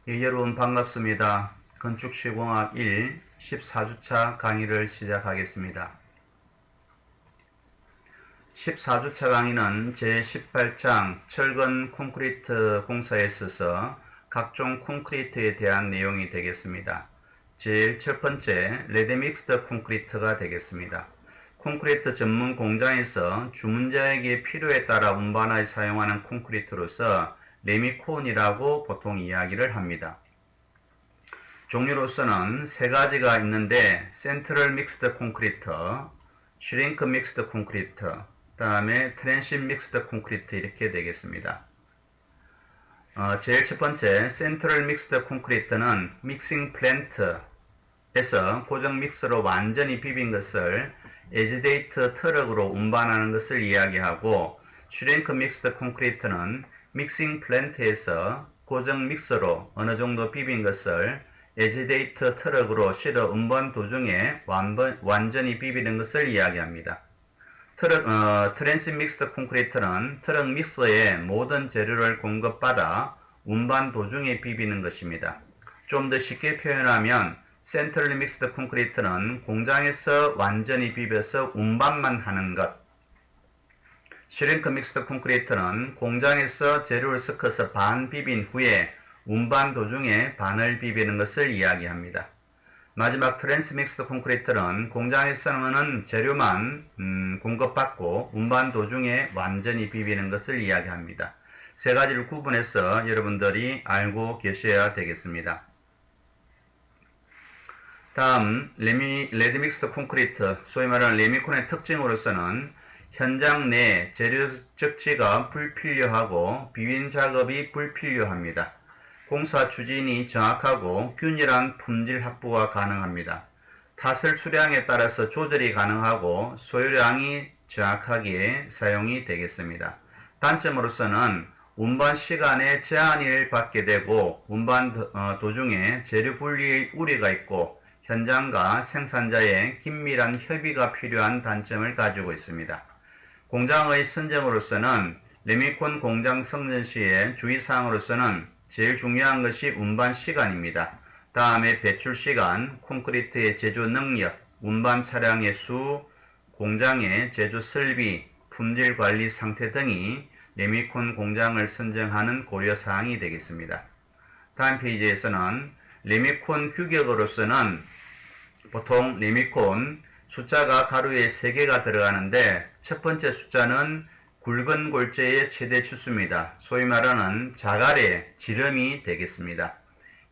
예, 여러분 반갑습니다. 건축시공학 1 14주차 강의를 시작하겠습니다. 14주차 강의는 제18장 철근 콘크리트 공사에 있어서 각종 콘크리트에 대한 내용이 되겠습니다. 제일 첫 번째 레드믹스드 콘크리트가 되겠습니다. 콘크리트 전문 공장에서 주문자에게 필요에 따라 운반하여 사용하는 콘크리트로서 레미콘이라고 보통 이야기를 합니다. 종류로서는 세 가지가 있는데 센트럴 믹스드 콘크리트, 슈링크 믹스드 콘크리트, 그 다음에 트랜십 믹스드 콘크리트 이렇게 되겠습니다. 제일 첫 번째 센트럴 믹스드 콘크리트는 믹싱 플랜트에서 고정 믹스로 완전히 비빈 것을 에지데이트 트럭으로 운반하는 것을 이야기하고, 슈링크 믹스드 콘크리트는 믹싱 플랜트에서 고정 믹서로 어느 정도 비빈 것을 에지데이트 트럭으로 실어 운반 도중에 완전히 비비는 것을 이야기합니다. 트랜십 믹스드 콘크리트는 트럭 믹서에 모든 재료를 공급받아 운반 도중에 비비는 것입니다. 좀 더 쉽게 표현하면 센트럴 믹스드 콘크리트는 공장에서 완전히 비벼서 운반만 하는 것, 슈링크 믹스드 콘크리트는 공장에서 재료를 섞어서 반 비빈 후에 운반 도중에 반을 비비는 것을 이야기합니다. 마지막 트랜스 믹스드 콘크리트는 공장에서는 재료만 공급받고 운반 도중에 완전히 비비는 것을 이야기합니다. 세 가지를 구분해서 여러분들이 알고 계셔야 되겠습니다. 다음 레드 믹스드 콘크리트, 소위 말하는 레미콘의 특징으로서는 현장 내 재료 적치가 불필요하고 비빈 작업이 불필요합니다. 공사 추진이 정확하고 균일한 품질 확보가 가능합니다. 타설 수량에 따라서 조절이 가능하고 소요량이 정확하게 사용이 되겠습니다. 단점으로서는 운반 시간에 제한을 받게 되고 운반 도중에 재료 분리 우려가 있고 현장과 생산자의 긴밀한 협의가 필요한 단점을 가지고 있습니다. 공장의 선정으로서는 레미콘 공장 선정 시의 주의사항으로서는 제일 중요한 것이 운반 시간입니다. 다음에 배출 시간, 콘크리트의 제조 능력, 운반 차량의 수, 공장의 제조 설비, 품질 관리 상태 등이 레미콘 공장을 선정하는 고려사항이 되겠습니다. 다음 페이지에서는 레미콘 규격으로서는 보통 레미콘 숫자가 가로에 3개가 들어가는데 첫 번째 숫자는 굵은 골재의 최대 추수입니다. 소위 말하는 자갈의 지름이 되겠습니다.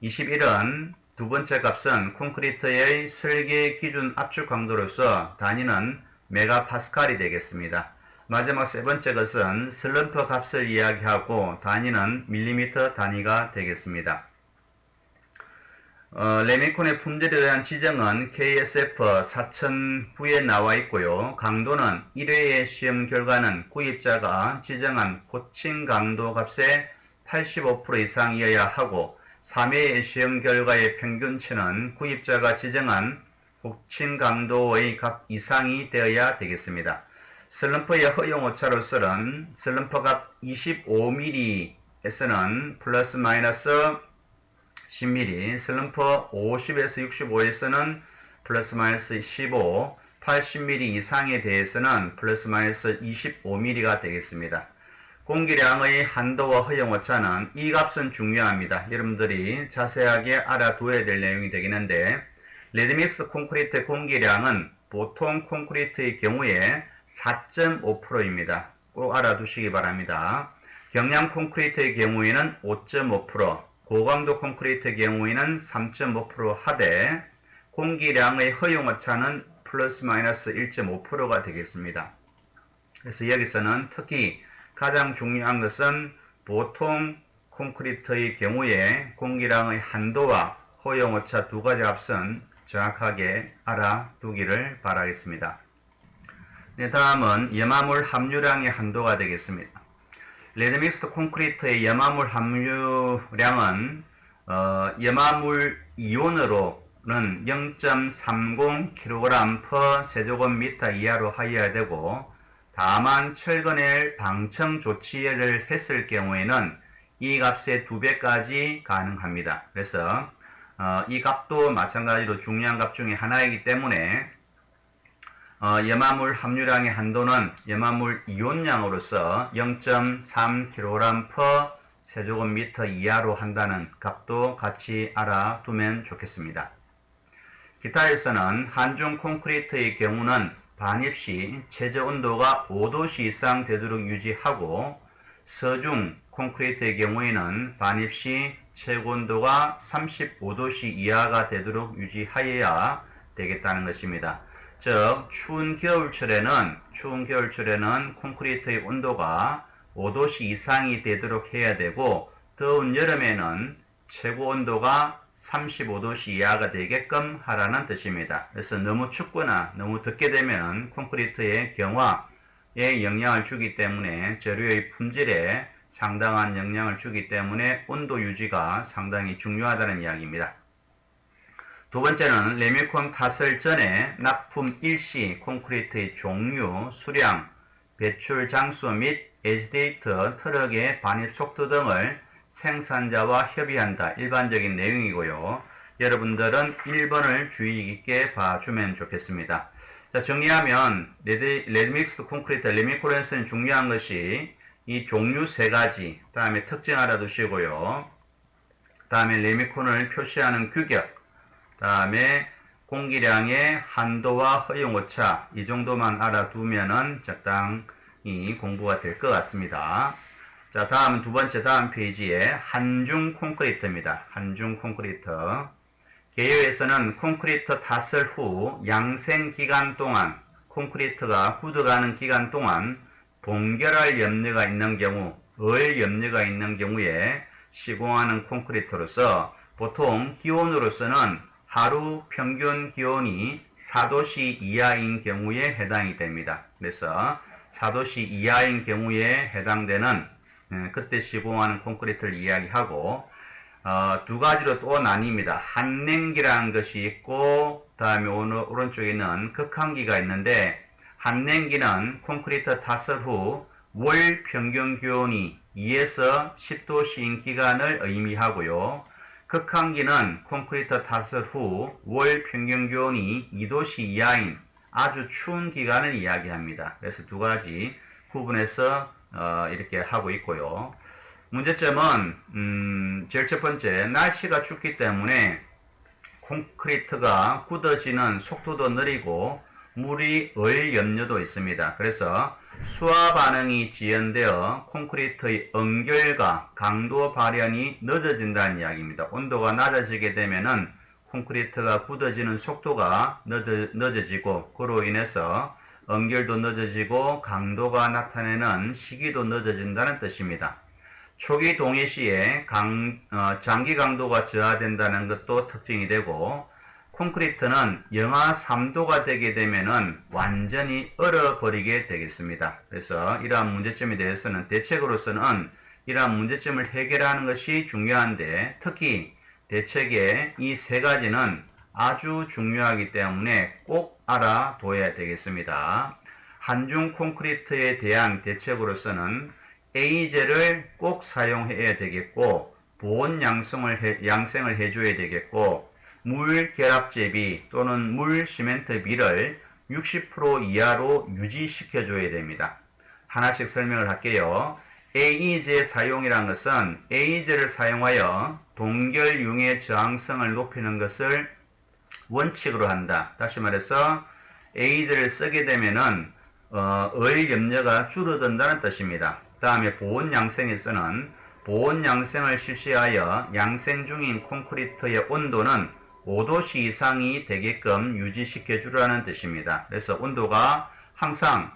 21은 두 번째 값은 콘크리트의 설계 기준 압축 강도로서 단위는 메가파스칼이 되겠습니다. 마지막 세 번째 것은 슬럼프 값을 이야기하고 단위는 밀리미터 단위가 되겠습니다. 레미콘의 품질에 대한 지정은 KSF 4009에 나와 있고요. 강도는 1회의 시험 결과는 구입자가 지정한 고층 강도 값의 85% 이상이어야 하고 3회의 시험 결과의 평균치는 구입자가 지정한 고층 강도의 값 이상이 되어야 되겠습니다. 슬럼프의 허용 오차로서는 슬럼프 값 25mm에서는 플러스 마이너스 10mm, 슬럼프 50에서 65에서는 플러스 마이너스 15, 80mm 이상에 대해서는 플러스 마이너스 25mm가 되겠습니다. 공기량의 한도와 허용 오차는 이 값은 중요합니다. 여러분들이 자세하게 알아두어야 될 내용이 되겠는데, 레드믹스 콘크리트 공기량은 보통 콘크리트의 경우에 4.5%입니다. 꼭 알아두시기 바랍니다. 경량 콘크리트의 경우에는 5.5%, 고강도 콘크리트의 경우에는 3.5% 하되 공기량의 허용 오차는 플러스 마이너스 1.5%가 되겠습니다. 그래서 여기서는 특히 가장 중요한 것은 보통 콘크리트의 경우에 공기량의 한도와 허용 오차 두 가지 값은 정확하게 알아두기를 바라겠습니다. 네, 다음은 염화물 함유량의 한도가 되겠습니다. 레드믹스드 콘크리트의 염화물 함유량은 염화물 이온으로는 0.30kg per 세제곱미터 이하로 하여야 되고, 다만 철근을 방청 조치를 했을 경우에는 이 값의 2배까지 가능합니다. 그래서 이 값도 마찬가지로 중요한 값 중에 하나이기 때문에 염화물 함유량의 한도는 염화물 이온량으로서 0.3kg/s 세제곱미터 이하로 한다는 값도 같이 알아두면 좋겠습니다. 기타에서는 한중 콘크리트의 경우는 반입 시 최저 온도가 5도씨 이상 되도록 유지하고 서중 콘크리트의 경우에는 반입 시 최고 온도가 35도씨 이하가 되도록 유지하여야 되겠다는 것입니다. 즉 추운 겨울철에는 콘크리트의 온도가 5도씨 이상이 되도록 해야 되고 더운 여름에는 최고 온도가 35도씨 이하가 되게끔 하라는 뜻입니다. 그래서 너무 춥거나 너무 덥게 되면 콘크리트의 경화에 영향을 주기 때문에 재료의 품질에 상당한 영향을 주기 때문에 온도 유지가 상당히 중요하다는 이야기입니다. 두 번째는 레미콘 탓을 전에 납품 일시 콘크리트의 종류, 수량, 배출 장소 및 에지데이터, 트럭의 반입 속도 등을 생산자와 협의한다. 일반적인 내용이고요. 여러분들은 1번을 주의 깊게 봐주면 좋겠습니다. 자, 정리하면 레드믹스 콘크리트, 레미콘에서는 중요한 것이 이 종류 3가지, 다음에 특징 알아두시고요. 다음에 레미콘을 표시하는 규격, 다음에 공기량의 한도와 허용오차, 이 정도만 알아두면은 적당히 공부가 될 것 같습니다. 자, 다음 다음 페이지에 한중 콘크리트입니다. 한중 콘크리트. 개요에서는 콘크리트 탓을 후 양생 기간 동안, 콘크리트가 굳어가는 기간 동안 동결할 염려가 있는 경우, 염려가 있는 경우에 시공하는 콘크리트로서 보통 기온으로서는 하루 평균 기온이 4도씨 이하인 경우에 해당이 됩니다. 그래서 4도씨 이하인 경우에 해당되는 그때 시공하는 콘크리트를 이야기하고 두 가지로 또 나뉩니다. 한냉기라는 것이 있고 다음에 오른쪽에는 극한기가 있는데 한냉기는 콘크리트 탓을 후 월 평균 기온이 2에서 10도씨인 기간을 의미하고요. 극한기는 콘크리트 탓을 후 월 평균 기온이 2도씨 이하인 아주 추운 기간을 이야기합니다. 그래서 두 가지 구분해서 이렇게 하고 있고요. 문제점은 제일 첫 번째, 날씨가 춥기 때문에 콘크리트가 굳어지는 속도도 느리고 물이 염려도 있습니다. 그래서 수화 반응이 지연되어 콘크리트의 응결과 강도 발현이 늦어진다는 이야기입니다. 온도가 낮아지게 되면은 콘크리트가 굳어지는 속도가 늦어지고 그로 인해서 응결도 늦어지고 강도가 나타내는 시기도 늦어진다는 뜻입니다. 초기 동해 시에 장기 강도가 저하된다는 것도 특징이 되고 콘크리트는 영하 3도가 되게 되면은 완전히 얼어버리게 되겠습니다. 그래서 이러한 문제점에 대해서는 대책으로서는 이러한 문제점을 해결하는 것이 중요한데 특히 대책의 이 3가지는 아주 중요하기 때문에 꼭 알아둬야 되겠습니다. 한중 콘크리트에 대한 대책으로서는 A젤을 꼭 사용해야 되겠고 보온 양생을 해줘야 되겠고 물 결합제비 또는 물 시멘트 비를 60% 이하로 유지시켜줘야 됩니다. 하나씩 설명을 할게요. AE제 사용이란 것은 AE제를 사용하여 동결융의 저항성을 높이는 것을 원칙으로 한다. 다시 말해서 AE제를 쓰게 되면은 염려가 줄어든다는 뜻입니다. 다음에 보온 양생에서는 보온 양생을 실시하여 양생 중인 콘크리트의 온도는 5도씨 이상이 되게끔 유지시켜 주라는 뜻입니다. 그래서 온도가 항상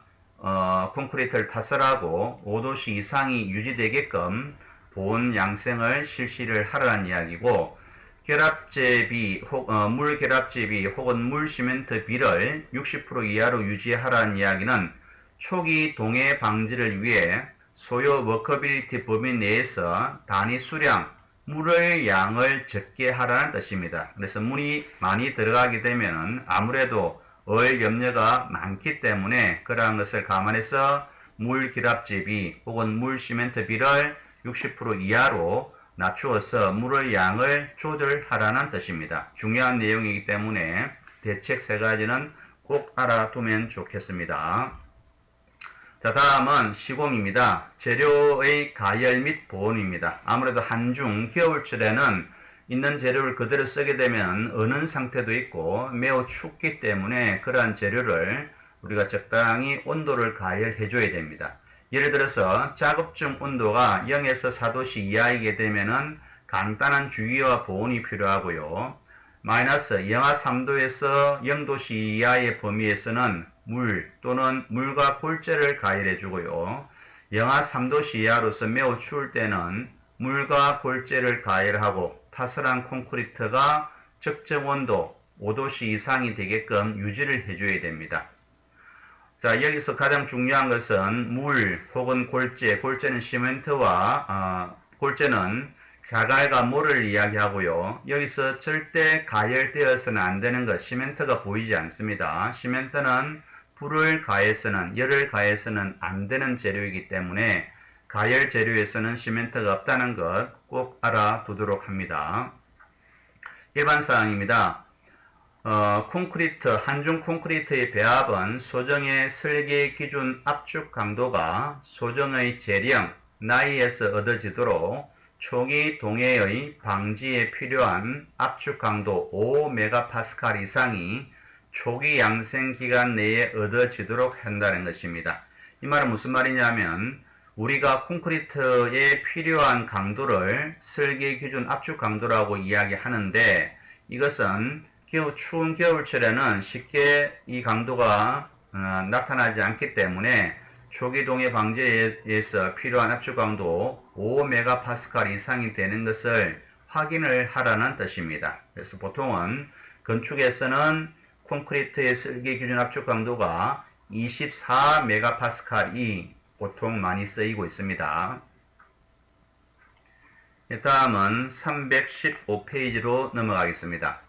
콘크리트를 탓을 하고 5도씨 이상이 유지되게끔 보온 양생을 실시를 하라는 이야기고 결합제비, 물 결합제비 혹은 물 시멘트 비를 60% 이하로 유지하라는 이야기는 초기 동해 방지를 위해 소요 워커빌리티 범위 내에서 단위 수량, 물의 양을 적게 하라는 뜻입니다. 그래서 물이 많이 들어가게 되면 아무래도 염려가 많기 때문에 그러한 것을 감안해서 물 결합제비 혹은 물 시멘트 비를 60% 이하로 낮추어서 물의 양을 조절하라는 뜻입니다. 중요한 내용이기 때문에 대책 세 가지는 꼭 알아두면 좋겠습니다. 자, 다음은 시공입니다. 재료의 가열 및 보온입니다. 아무래도 한중, 겨울철에는 있는 재료를 그대로 쓰게 되면 어는 상태도 있고 매우 춥기 때문에 그러한 재료를 우리가 적당히 온도를 가열해 줘야 됩니다. 예를 들어서 작업중 온도가 0에서 4도씨 이하이게 되면은 간단한 주기와 보온이 필요하고요. 마이너스 영하 3도에서 0도씨 이하의 범위에서는 물 또는 물과 골재를 가열해 주고요. 영하 3도씨 이하로서 매우 추울 때는 물과 골재를 가열하고 타설한 콘크리트가 적정 온도 5도씨 이상이 되게끔 유지를 해줘야 됩니다. 자, 여기서 가장 중요한 것은 물 혹은 골재, 골재는 시멘트와 골재는 자갈과 모를 이야기하고요. 여기서 절대 가열되어서는 안 되는 것, 시멘트가 보이지 않습니다. 시멘트는 불을 가해서는, 열을 가해서는 안 되는 재료이기 때문에 가열 재료에서는 시멘트가 없다는 것 꼭 알아두도록 합니다. 일반사항입니다. 콘크리트, 한중 콘크리트의 배합은 소정의 설계 기준 압축 강도가 소정의 재령, 나이에서 얻어지도록 초기 동해의 방지에 필요한 압축 강도 5MPa 이상이 초기 양생 기간 내에 얻어지도록 한다는 것입니다. 이 말은 무슨 말이냐면 우리가 콘크리트에 필요한 강도를 설계 기준 압축 강도라고 이야기하는데 이것은 추운 겨울철에는 쉽게 이 강도가 나타나지 않기 때문에 초기 동해 방지에서 필요한 압축 강도 5MPa 이상이 되는 것을 확인을 하라는 뜻입니다. 그래서 보통은 건축에서는 콘크리트의 설계 기준 압축 강도가 24MPa이 보통 많이 쓰이고 있습니다. 다음은 315페이지로 넘어가겠습니다.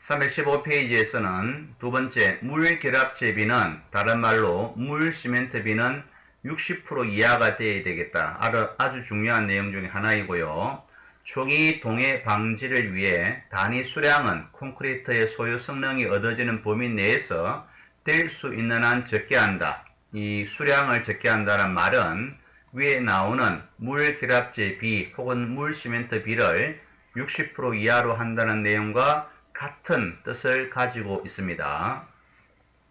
315페이지에서는 두 번째 물결합제비는 다른 말로 물시멘트비는 60% 이하가 되어야 되겠다. 아주 중요한 내용 중에 하나이고요. 초기 동해 방지를 위해 단위 수량은 콘크리트의 소유 성능이 얻어지는 범위 내에서 될 수 있는 한 적게 한다. 이 수량을 적게 한다는 말은 위에 나오는 물결합제 비 혹은 물시멘트 비를 60% 이하로 한다는 내용과 같은 뜻을 가지고 있습니다.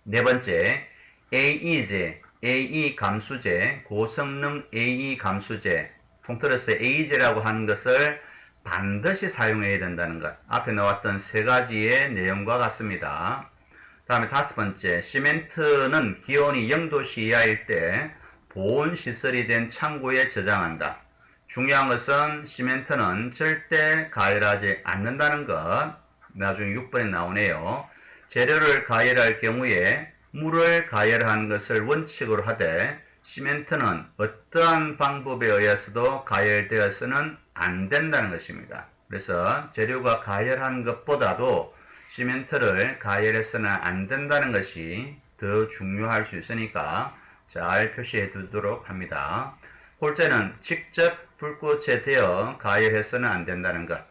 네 번째, AE제, AE 감수제, 고성능 AE 감수제, 통틀어서 AE제라고 하는 것을 반드시 사용해야 된다는 것. 앞에 나왔던 세 가지의 내용과 같습니다. 다음에 다섯 번째, 시멘트는 기온이 0도씨 이하일 때 보온시설이 된 창고에 저장한다. 중요한 것은 시멘트는 절대 가열하지 않는다는 것. 나중에 6번에 나오네요. 재료를 가열할 경우에 물을 가열하는 것을 원칙으로 하되 시멘트는 어떠한 방법에 의해서도 가열되어서는 안 된다는 것입니다. 그래서 재료가 가열하는 것보다도 시멘트를 가열해서는 안 된다는 것이 더 중요할 수 있으니까 잘 표시해 두도록 합니다. 골재는 직접 불꽃에 대어 가열해서는 안 된다는 것.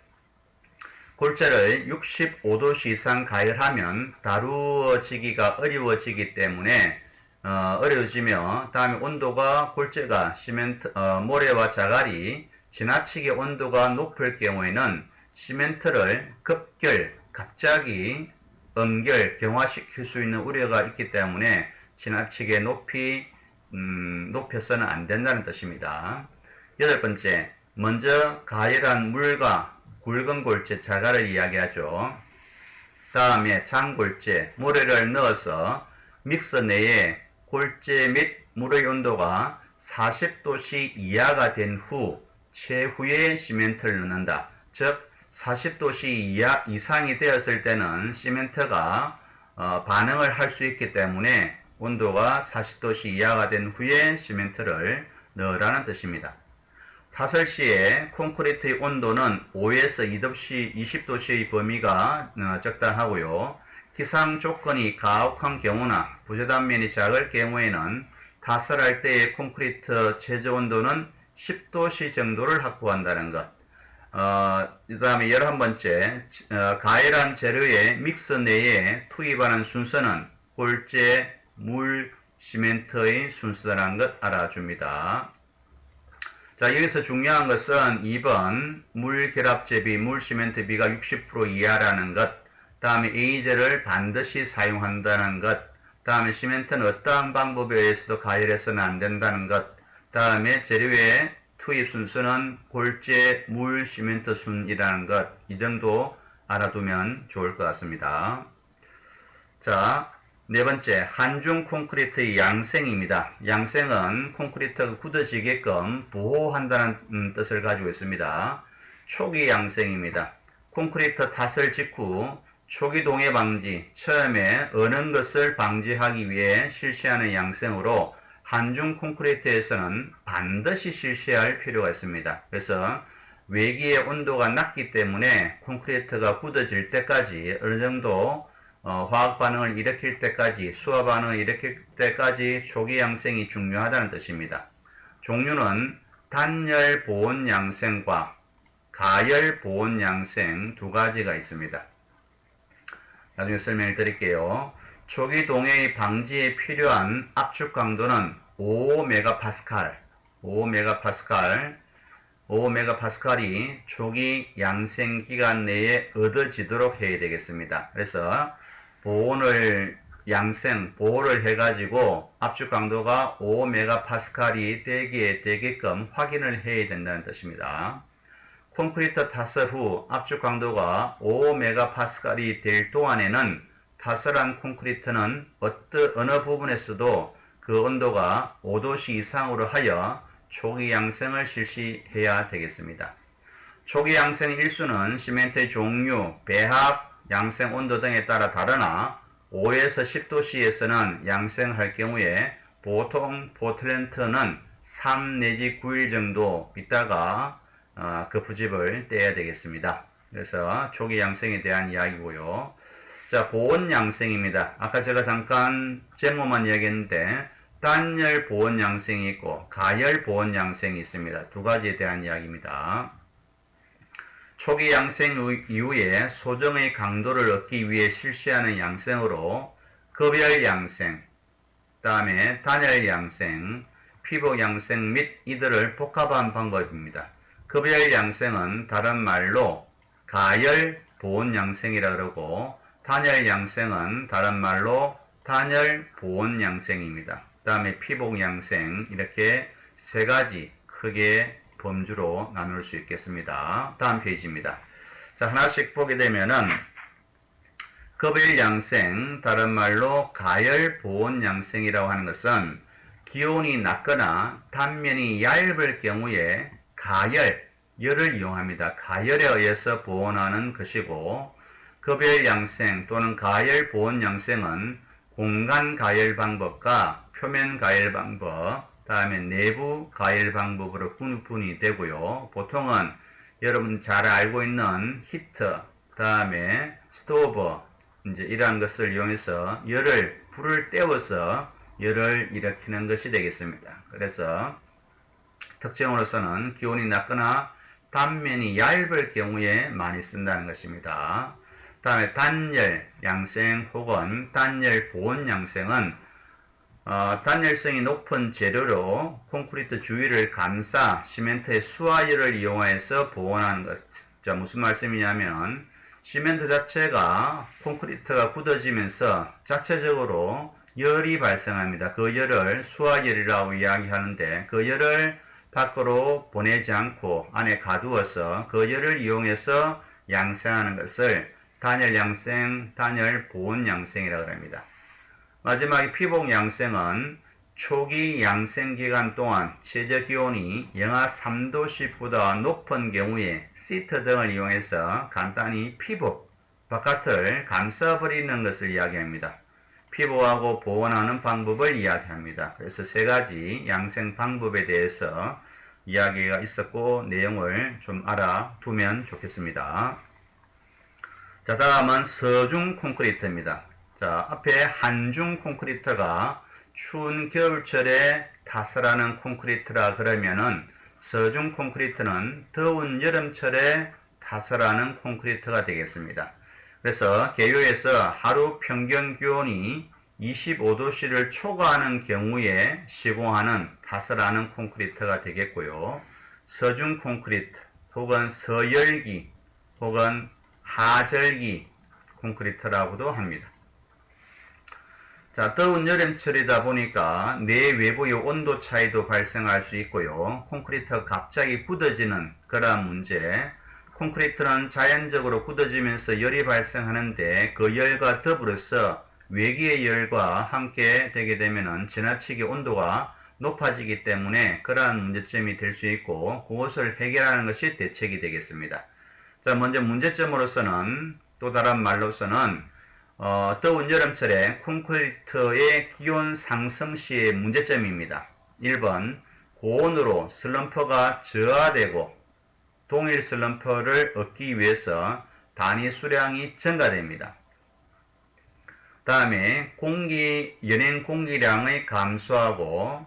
골재를 65도씨 이상 가열하면 다루어지기가 어려워지기 때문에 어려워지며 다음에 온도가 골재가 시멘트 모래와 자갈이 지나치게 온도가 높을 경우에는 시멘트를 갑자기 경화시킬 수 있는 우려가 있기 때문에 지나치게 높여서는 안 된다는 뜻입니다. 여덟 번째, 먼저 가열한 물과 굵은 골재 자갈을 이야기하죠. 다음에 장골재 모래를 넣어서 믹서 내에 골재 및 물의 온도가 40도씨 이하가 된 후 최후에 시멘트를 넣는다. 즉 40도씨 이상이 되었을 때는 시멘트가 반응을 할 수 있기 때문에 온도가 40도씨 이하가 된 후에 시멘트를 넣으라는 뜻입니다. 타설 시에 콘크리트의 온도는 5에서 20도씨의 범위가 적당하고요. 기상 조건이 가혹한 경우나 부재단면이 작을 경우에는 타설할 때의 콘크리트 최저 온도는 10도씨 정도를 확보한다는 것. 그 다음에 11번째, 가열한 재료의 믹서 내에 투입하는 순서는 골재, 물, 시멘트의 순서라는 것 알아줍니다. 자, 여기서 중요한 것은 2번 물 결합제비, 물 시멘트비가 60% 이하라는 것, 다음에 A제를 반드시 사용한다는 것, 다음에 시멘트는 어떠한 방법에 의해서도 가열해서는 안 된다는 것, 다음에 재료의 투입 순서는 골재, 물, 시멘트 순이라는 것, 이 정도 알아두면 좋을 것 같습니다. 자, 네 번째, 한중 콘크리트의 양생입니다. 양생은 콘크리트가 굳어지게끔 보호한다는 뜻을 가지고 있습니다. 초기 양생입니다. 콘크리트 타설 직후 초기 동해 방지, 처음에 어는 것을 방지하기 위해 실시하는 양생으로 한중 콘크리트에서는 반드시 실시할 필요가 있습니다. 그래서 외기의 온도가 낮기 때문에 콘크리트가 굳어질 때까지 어느 정도 화학 반응을 일으킬 때까지, 수화 반응을 일으킬 때까지 초기 양생이 중요하다는 뜻입니다. 종류는 단열 보온 양생과 가열 보온 양생 두 가지가 있습니다. 나중에 설명을 드릴게요. 초기 동해의 방지에 필요한 압축 강도는 5메가파스칼, 5메가파스칼이 초기 양생 기간 내에 얻어지도록 해야 되겠습니다. 그래서 보호를 해가지고 압축 강도가 5메가파스칼이 되게끔 확인을 해야 된다는 뜻입니다. 콘크리트 타설 후 압축 강도가 5메가파스칼이 될 동안에는 타설한 콘크리트는 어느 부분에서도 그 온도가 5도씨 이상으로 하여 초기 양생을 실시해야 되겠습니다. 초기 양생 일수는 시멘트의 종류, 배합, 양생 온도 등에 따라 다르나 5에서 10도씨에서는 양생할 경우에 보통 포틀랜트는 3 내지 9일 정도 있다가 그 부집을 떼야 되겠습니다. 그래서 초기 양생에 대한 이야기고요. 자, 보온 양생입니다. 아까 제가 잠깐 제목만 이야기했는데 단열 보온 양생이 있고 가열 보온 양생이 있습니다. 두 가지에 대한 이야기입니다. 초기 양생 이후에 소정의 강도를 얻기 위해 실시하는 양생으로 급열 양생, 다음에 단열 양생, 피복 양생 및 이들을 복합한 방법입니다. 급열 양생은 다른 말로 가열 보온 양생이라 그러고 단열 양생은 다른 말로 단열 보온 양생입니다. 다음에 피복 양생, 이렇게 세 가지 크게 범주로 나눌 수 있겠습니다. 다음 페이지입니다. 자, 하나씩 보게 되면은 급열 양생, 다른 말로 가열 보온 양생이라고 하는 것은 기온이 낮거나 단면이 얇을 경우에 열을 이용합니다. 가열에 의해서 보온하는 것이고, 급열 양생 또는 가열 보온 양생은 공간 가열 방법과 표면 가열 방법, 다음에 내부 가열 방법으로 구분이 되고요. 보통은 여러분 잘 알고 있는 히터, 다음에 스토브, 이제 이러한 것을 이용해서 불을 때워서 열을 일으키는 것이 되겠습니다. 그래서 특징으로서는 기온이 낮거나 단면이 얇을 경우에 많이 쓴다는 것입니다. 다음에 단열 양생 혹은 단열 보온 양생은 단열성이 높은 재료로 콘크리트 주위를 감싸 시멘트의 수화열을 이용해서 보온하는 것. 자, 무슨 말씀이냐면 시멘트 자체가 콘크리트가 굳어지면서 자체적으로 열이 발생합니다. 그 열을 수화열이라고 이야기하는데 그 열을 밖으로 보내지 않고 안에 가두어서 그 열을 이용해서 양생하는 것을 단열 양생, 단열 보온 양생이라고 합니다. 마지막에 피복 양생은 초기 양생 기간 동안 최저 기온이 영하 3도씨보다 높은 경우에 시트 등을 이용해서 간단히 피복, 바깥을 감싸버리는 것을 이야기합니다. 피복하고 보온하는 방법을 이야기합니다. 그래서 세 가지 양생 방법에 대해서 이야기가 있었고 내용을 좀 알아두면 좋겠습니다. 자, 다음은 서중 콘크리트입니다. 자, 앞에 한중 콘크리트가 추운 겨울철에 타설하는 콘크리트라 그러면은 서중 콘크리트는 더운 여름철에 타설하는 콘크리트가 되겠습니다. 그래서 개요에서 하루 평균 기온이 25도씨를 초과하는 경우에 시공하는 타설하는 콘크리트가 되겠고요. 서중 콘크리트 혹은 서열기 혹은 하절기 콘크리트라고도 합니다. 자, 더운 여름철이다 보니까 내 외부의 온도 차이도 발생할 수 있고요. 콘크리트가 갑자기 굳어지는 그러한 문제. 콘크리트는 자연적으로 굳어지면서 열이 발생하는데 그 열과 더불어서 외기의 열과 함께 되게 되면은 지나치게 온도가 높아지기 때문에 그러한 문제점이 될 수 있고 그것을 해결하는 것이 대책이 되겠습니다. 자, 먼저 문제점으로서는 또 다른 말로서는 더운 여름철에 콘크리트의 기온 상승 시의 문제점입니다. 1번 고온으로 슬럼프가 저하되고 동일 슬럼프를 얻기 위해서 단위 수량이 증가됩니다. 다음에 연행 공기량의 감소하고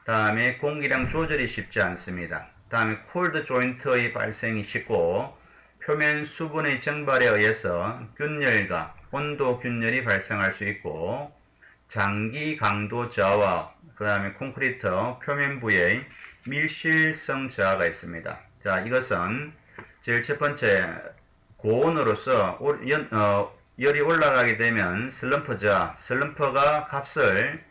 다음에 공기량 조절이 쉽지 않습니다. 다음에 콜드 조인트의 발생이 쉽고 표면 수분의 증발에 의해서 균열과 온도 균열이 발생할 수 있고 장기 강도 저하와 그 다음에 콘크리트 표면부의 밀실성 저하가 있습니다. 자, 이것은 제일 첫 번째 고온으로서 열이 올라가게 되면 슬럼프 저하, 슬럼프가 값을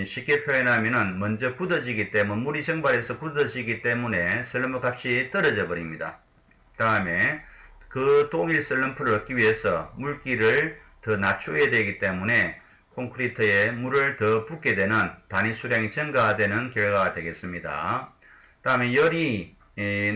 쉽게 표현하면은 먼저 굳어지기 때문에 물이 증발해서 굳어지기 때문에 슬럼프 값이 떨어져 버립니다. 다음에 그 동일 슬럼프를 얻기 위해서 물기를 더 낮춰야 되기 때문에 콘크리트에 물을 더 붓게 되는 단위 수량이 증가되는 결과가 되겠습니다. 다음에 열이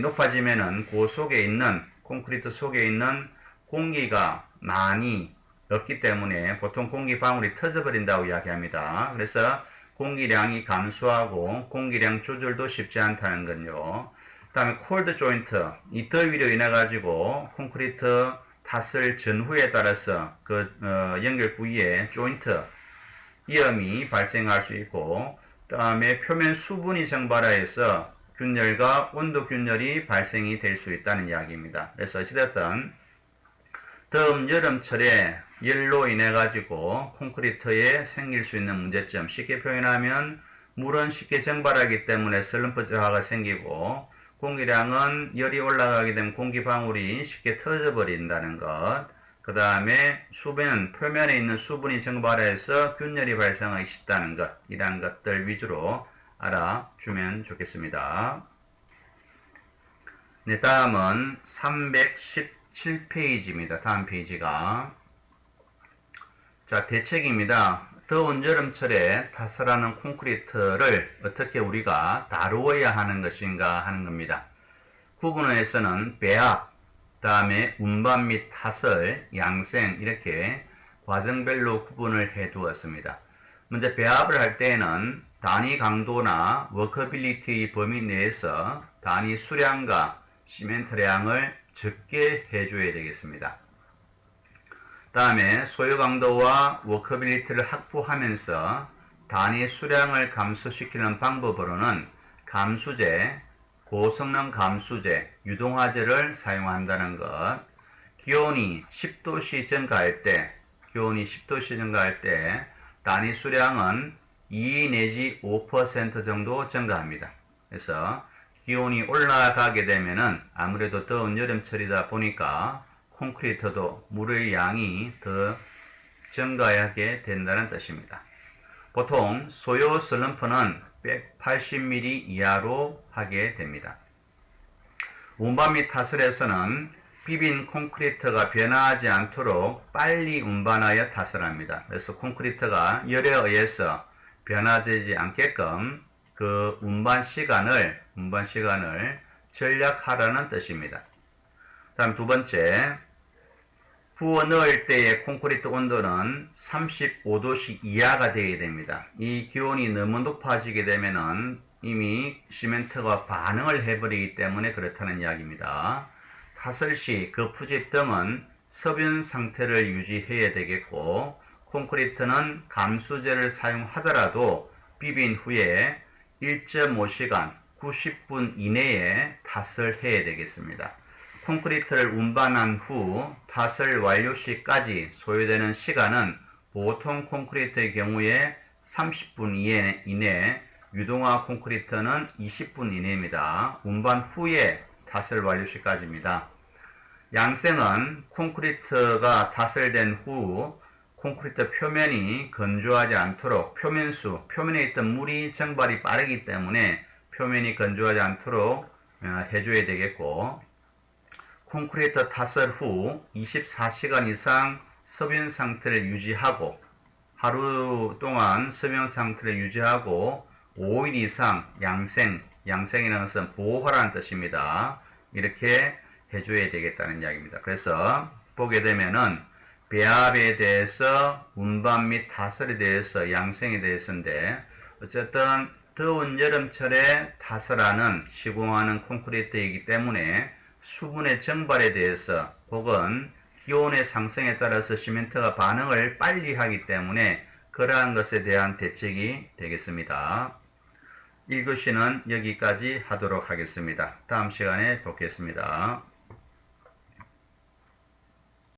높아지면은 그 속에 있는 콘크리트 속에 있는 공기가 많이 없기 때문에 보통 공기 방울이 터져버린다고 이야기합니다. 그래서 공기량이 감소하고 공기량 조절도 쉽지 않다는 건요. 다음에 콜드 조인트, 이 더위로 인해 가지고 콘크리트 탔을 전후에 따라서 그 연결 부위에 조인트 이염이 발생할 수 있고, 다음에 표면 수분이 증발하여서 균열과 온도 균열이 발생이 될 수 있다는 이야기입니다. 그래서 어찌됐든 더운 여름철에 열로 인해 가지고 콘크리트에 생길 수 있는 문제점, 쉽게 표현하면 물은 쉽게 증발하기 때문에 슬럼프 저하가 생기고 공기량은 열이 올라가게 되면 공기 방울이 쉽게 터져 버린다는 것, 그 다음에 표면에 있는 수분이 증발해서 균열이 발생하기 쉽다는 것, 이러한 것들 위주로 알아주면 좋겠습니다. 네, 다음은 317페이지입니다. 다음 페이지가. 자, 대책입니다. 더운 여름철에 타설하는 콘크리트를 어떻게 우리가 다루어야 하는 것인가 하는 겁니다. 구분원에서는 배합, 다음에 운반 및 타설, 양생 이렇게 과정별로 구분을 해 두었습니다. 먼저 배합을 할 때에는 단위 강도나 워커빌리티 범위 내에서 단위 수량과 시멘트량을 적게 해줘야 되겠습니다. 다음에 소요 강도와 워커빌리티를 확보하면서 단위 수량을 감소시키는 방법으로는 감수제, 고성능 감수제, 유동화제를 사용한다는 것, 기온이 10도씨 증가할 때 단위 수량은 2 내지 5% 정도 증가합니다. 그래서 기온이 올라가게 되면은 아무래도 더운 여름철이다 보니까 콘크리트도 물의 양이 더 증가하게 된다는 뜻입니다. 보통 소요 슬럼프는 180mm 이하로 하게 됩니다. 운반 및 타설에서는 비빈 콘크리트가 변화하지 않도록 빨리 운반하여 타설합니다. 그래서 콘크리트가 열에 의해서 변화되지 않게끔 그 운반 시간을 전략하라는 뜻입니다. 다음 두 번째, 부어 넣을 때의 콘크리트 온도는 35도씨 이하가 되어야 됩니다. 이 기온이 너무 높아지게 되면은 이미 시멘트가 반응을 해버리기 때문에 그렇다는 이야기입니다. 타설 시 그 부집 등은 서변 상태를 유지해야 되겠고, 콘크리트는 감수제를 사용하더라도 비빈 후에 1.5시간 90분 이내에 탓을 해야 되겠습니다. 콘크리트를 운반한 후 탓을 완료 시까지 소요되는 시간은 보통 콘크리트의 경우에 30분 이내, 유동화 콘크리트는 20분 이내입니다. 운반 후에 탓을 완료 시까지입니다. 양생은 콘크리트가 탓을 된 후 콘크리트 표면이 건조하지 않도록 표면에 있던 물이 증발이 빠르기 때문에 표면이 건조하지 않도록 해줘야 되겠고, 콘크리트 탓을 후 24시간 이상 습윤 상태를 유지하고, 하루 동안 습윤 상태를 유지하고 5일 이상 양생이라는 것은 보호하라는 뜻입니다. 이렇게 해줘야 되겠다는 이야기입니다. 그래서 보게 되면은 배합에 대해서, 운반 및 타설에 대해서, 양생에 대해서인데, 어쨌든 더운 여름철에 타설하는, 시공하는 콘크리트이기 때문에 수분의 증발에 대해서 혹은 기온의 상승에 따라서 시멘트가 반응을 빨리 하기 때문에 그러한 것에 대한 대책이 되겠습니다. 1교시는 여기까지 하도록 하겠습니다. 다음 시간에 뵙겠습니다.